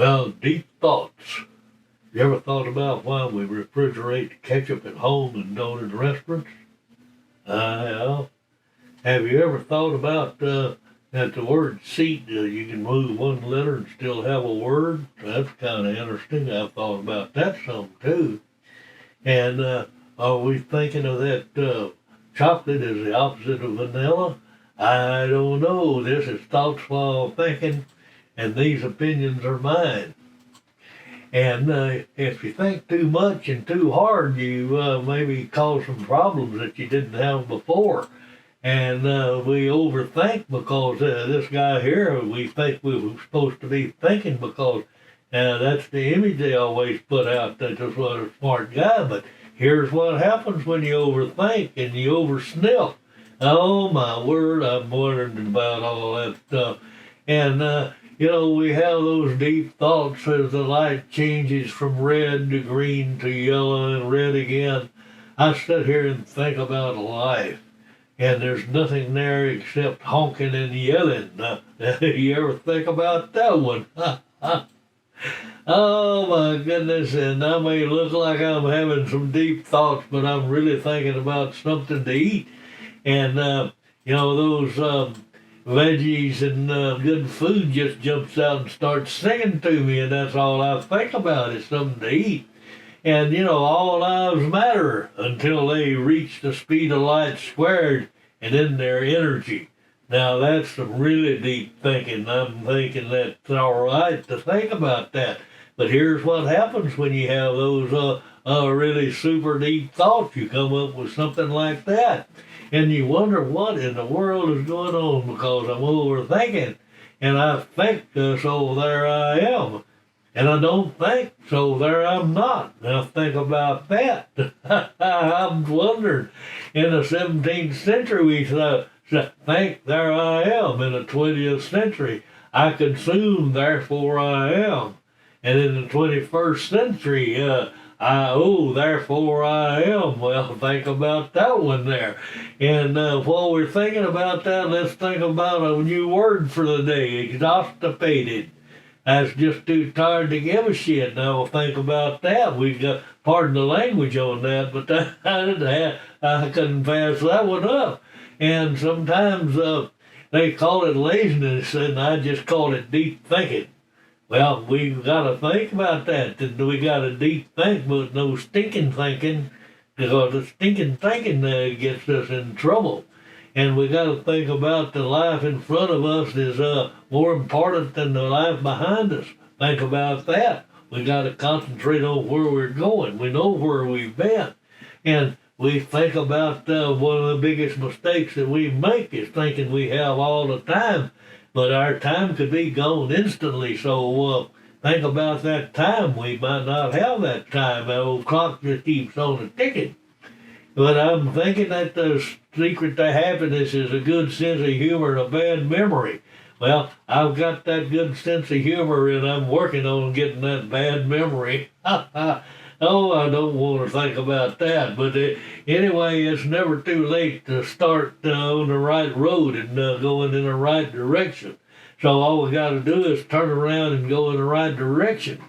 Well, deep thoughts. You ever thought about why we refrigerate ketchup at home and don't in restaurants? Yeah. Have you ever thought about that the word seat, you can move one letter and still have a word? That's kind of interesting. I've thought about that some too. And are we thinking of that chocolate as the opposite of vanilla? I don't know. This is thoughts while thinking, and these opinions are mine. And if you think too much and too hard, you maybe cause some problems that you didn't have before. And we overthink because this guy here, we think we were supposed to be thinking because that's the image they always put out. That this was a smart guy. But here's what happens when you overthink and you oversniff. Oh my word, I'm wondering about all that stuff. And we have those deep thoughts as the light changes from red to green to yellow and red again. I sit here and think about life, and there's nothing there except honking and yelling. You ever think about that one? Oh my goodness, and I may look like I'm having some deep thoughts, but I'm really thinking about something to eat. And, those veggies and good food just jumps out and starts singing to me, and that's all I think about is something to eat. And, all lives matter until they reach the speed of light squared and then their energy. Now, that's some really deep thinking. I'm thinking that's all right to think about that. But here's what happens when you have those really super deep thoughts. You come up with something like that. And you wonder what in the world is going on because I'm overthinking. And I think, so there I am. And I don't think, so there I'm not. Now think about that. I'm wondering, in the 17th century we think, there I am. In the 20th century, I consume, therefore I am. And in the 21st century, therefore I am. Well, think about that one there. And while we're thinking about that, let's think about a new word for the day, exhausted. That's just too tired to give a shit. Now think about that. We've got, pardon the language on that, but I couldn't pass that one up. And sometimes they call it laziness, and I just call it deep thinking. Well, we've got to think about that. We got to deep think, but no stinking thinking, because the stinking thinking gets us in trouble. And we got to think about the life in front of us is more important than the life behind us. Think about that. We got to concentrate on where we're going. We know where we've been. And we think about one of the biggest mistakes that we make is thinking we have all the time. But our time could be gone instantly, so think about that time. We might not have that time. That old clock just keeps on ticking. But I'm thinking that the secret to happiness is a good sense of humor and a bad memory. Well, I've got that good sense of humor, and I'm working on getting that bad memory. Oh, I don't want to think about that. But anyway, it's never too late to start on the right road and going in the right direction. So all we got to do is turn around and go in the right direction.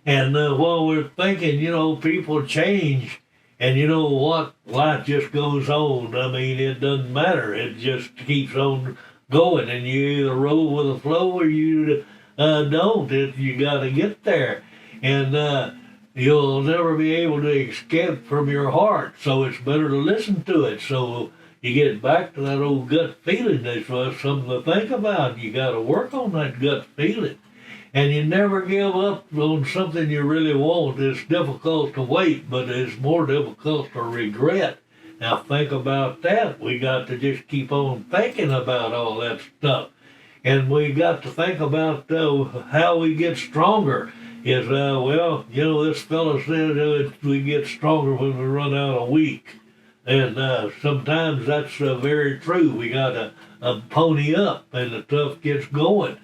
And while we're thinking, people change. And you know what? Life just goes on. I mean, it doesn't matter. It just keeps on going. And you either roll with the flow or you don't. You got to get there. And you'll never be able to escape from your heart, so it's better to listen to it. So you get back to that old gut feeling. That's something to think about. You got to work on that gut feeling. And you never give up on something you really want. It's difficult to wait, but it's more difficult to regret. Now think about that. We got to just keep on thinking about all that stuff. And we got to think about how we get stronger. Is, this fellow said we get stronger when we run out of weak. And sometimes that's very true. We got to pony up and the tough gets going.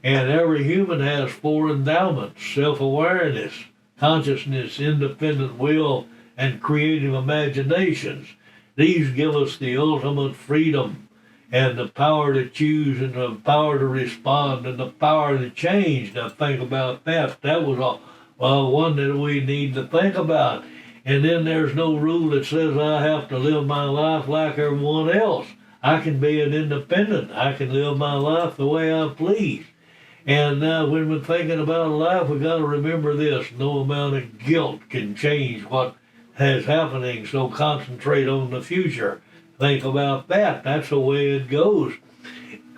And every human has 4 endowments: self-awareness, consciousness, independent will, and creative imaginations. These give us the ultimate freedom. and the power to choose and the power to respond and the power to change. Now think about that. That was one that we need to think about. And then there's no rule that says I have to live my life like everyone else. I can be an independent. I can live my life the way I please. And when we're thinking about life, we got to remember this: no amount of guilt can change what is happening. So concentrate on the future. Think about that. That's the way it goes.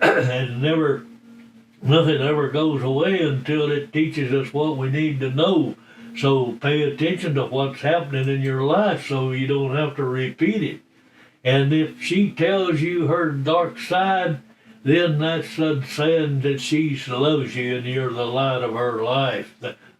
And nothing ever goes away until it teaches us what we need to know. So pay attention to what's happening in your life so you don't have to repeat it. And if she tells you her dark side, then that's saying that she loves you and you're the light of her life.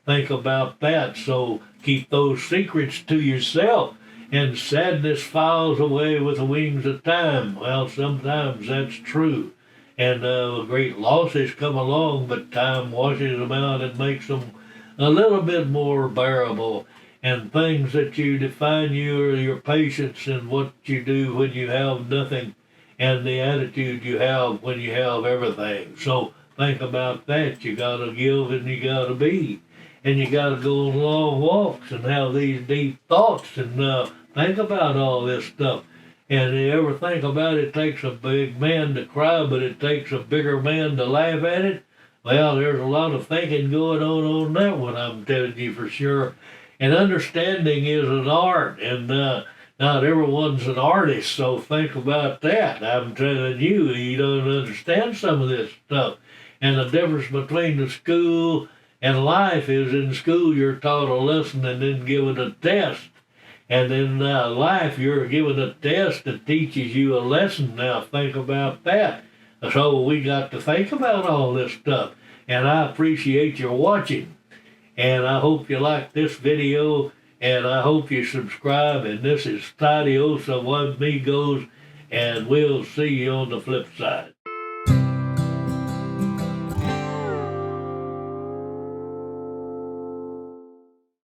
Think about that. So keep those secrets to yourself. And sadness files away with the wings of time. Well, sometimes that's true. And great losses come along, but time washes them out and makes them a little bit more bearable. And things that you define you are your patience and what you do when you have nothing and the attitude you have when you have everything. So think about that. You got to give and you got to be. And you got to go on long walks and have these deep thoughts and think about all this stuff. And you ever think about it takes a big man to cry, but it takes a bigger man to laugh at it? Well, there's a lot of thinking going on that one, I'm telling you for sure. And understanding is an art, and not everyone's an artist, so think about that. I'm telling you, you don't understand some of this stuff. And the difference between the school and life is in school you're taught a lesson and then given a test. And in life, you're given a test that teaches you a lesson. Now, think about that. So we got to think about all this stuff. And I appreciate your watching. And I hope you like this video. And I hope you subscribe. And this is Adios Amigos. And we'll see you on the flip side.